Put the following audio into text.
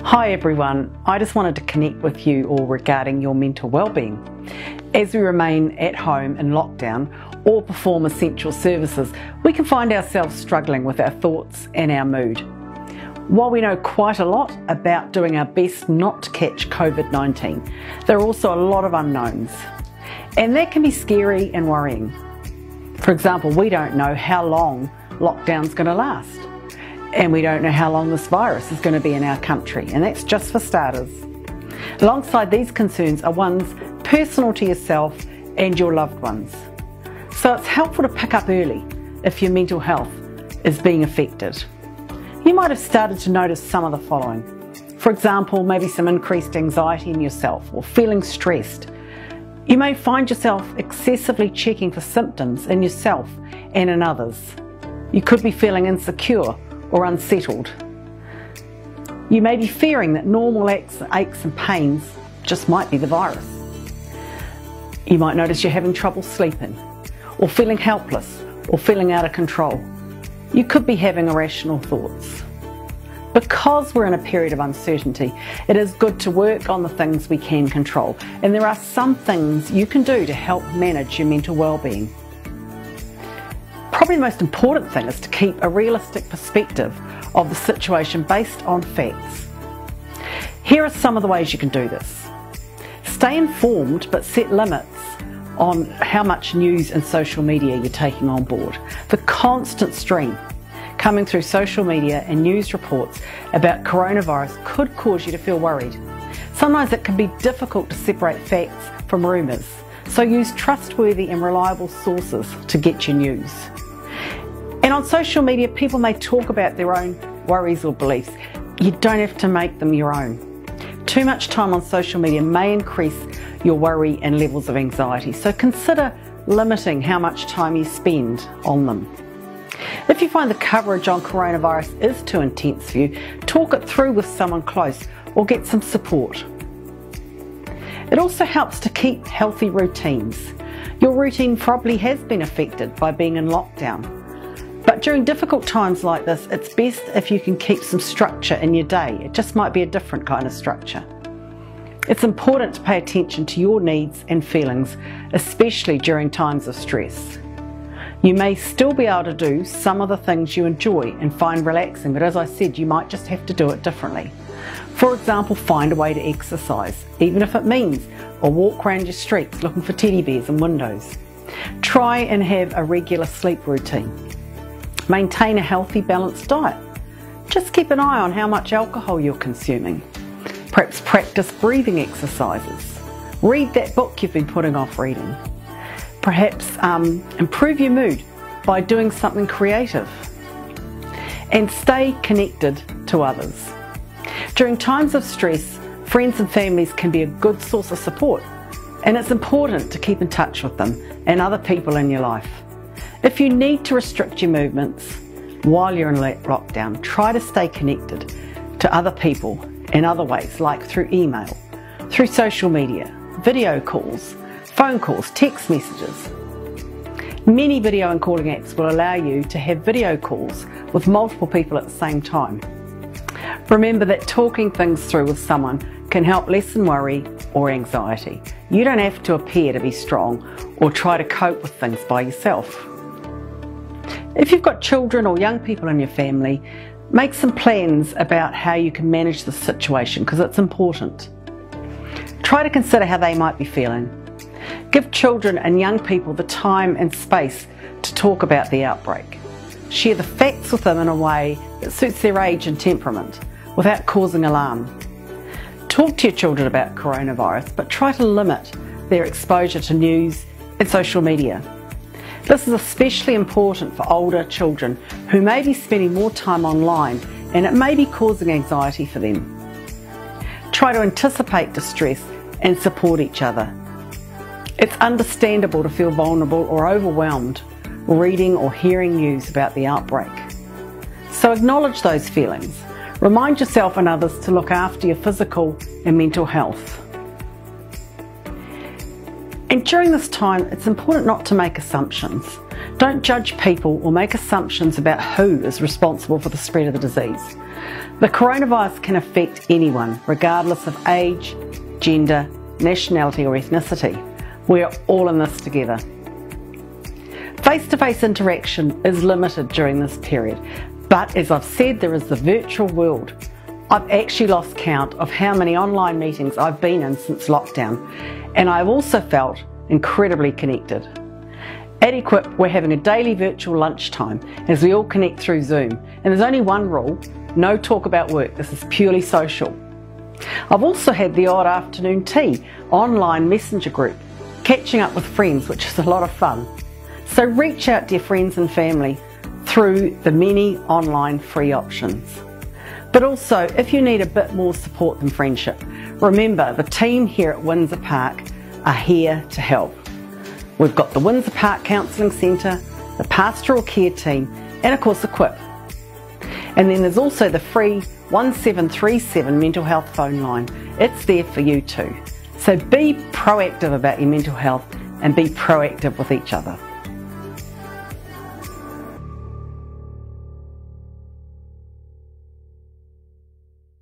Hi everyone, I just wanted to connect with you all regarding your mental wellbeing. As we remain at home in lockdown or perform essential services, we can find ourselves struggling with our thoughts and our mood. While we know quite a lot about doing our best not to catch COVID-19, there are also a lot of unknowns, and that can be scary and worrying. For example, we don't know how long lockdown's going to last. And we don't know how long this virus is going to be in our country, and that's just for starters. Alongside these concerns are ones personal to yourself and your loved ones. So it's helpful to pick up early if your mental health is being affected. You might have started to notice some of the following. For example, maybe some increased anxiety in yourself or feeling stressed. You may find yourself excessively checking for symptoms in yourself and in others. You could be feeling insecure or unsettled. You may be fearing that normal aches and pains just might be the virus. You might notice you're having trouble sleeping, or feeling helpless, or feeling out of control. You could be having irrational thoughts. Because we're in a period of uncertainty, it is good to work on the things we can control, and there are some things you can do to help manage your mental well-being. Probably the most important thing is to keep a realistic perspective of the situation based on facts. Here are some of the ways you can do this. Stay informed, but set limits on how much news and social media you're taking on board. The constant stream coming through social media and news reports about coronavirus could cause you to feel worried. Sometimes it can be difficult to separate facts from rumours, so use trustworthy and reliable sources to get your news. And on social media, people may talk about their own worries or beliefs. You don't have to make them your own. Too much time on social media may increase your worry and levels of anxiety, so consider limiting how much time you spend on them. If you find the coverage on coronavirus is too intense for you, talk it through with someone close or get some support. It also helps to keep healthy routines. Your routine probably has been affected by being in lockdown. But during difficult times like this, it's best if you can keep some structure in your day. It just might be a different kind of structure. It's important to pay attention to your needs and feelings, especially during times of stress. You may still be able to do some of the things you enjoy and find relaxing, but as I said, you might just have to do it differently. For example, find a way to exercise, even if it means a walk around your streets looking for teddy bears and windows. Try and have a regular sleep routine. Maintain a healthy, balanced diet. Just keep an eye on how much alcohol you're consuming. Perhaps practice breathing exercises. Read that book you've been putting off reading. Perhaps improve your mood by doing something creative. And stay connected to others. During times of stress, friends and families can be a good source of support, and it's important to keep in touch with them and other people in your life. If you need to restrict your movements while you're in lockdown, try to stay connected to other people in other ways, like through email, through social media, video calls, phone calls, text messages. Many video and calling apps will allow you to have video calls with multiple people at the same time. Remember that talking things through with someone can help lessen worry or anxiety. You don't have to appear to be strong or try to cope with things by yourself. If you've got children or young people in your family, make some plans about how you can manage the situation, because it's important. Try to consider how they might be feeling. Give children and young people the time and space to talk about the outbreak. Share the facts with them in a way that suits their age and temperament, without causing alarm. Talk to your children about coronavirus, but try to limit their exposure to news and social media. This is especially important for older children who may be spending more time online, and it may be causing anxiety for them. Try to anticipate distress and support each other. It's understandable to feel vulnerable or overwhelmed reading or hearing news about the outbreak. So acknowledge those feelings. Remind yourself and others to look after your physical and mental health. And during this time, it's important not to make assumptions. Don't judge people or make assumptions about who is responsible for the spread of the disease. The coronavirus can affect anyone, regardless of age, gender, nationality or ethnicity. We're all in this together. Face-to-face interaction is limited during this period, but as I've said, there is the virtual world. I've actually lost count of how many online meetings I've been in since lockdown, and I've also felt incredibly connected. At Equip, we're having a daily virtual lunchtime as we all connect through Zoom, and there's only one rule: no talk about work. This is purely social. I've also had the odd afternoon tea, online messenger group, catching up with friends, which is a lot of fun. So reach out to your friends and family through the many online free options. But also, if you need a bit more support than friendship, remember the team here at Windsor Park are here to help. We've got the Windsor Park Counselling Centre, the Pastoral Care Team, and of course Equip. And then there's also the free 1737 mental health phone line. It's there for you too. So be proactive about your mental health and be proactive with each other.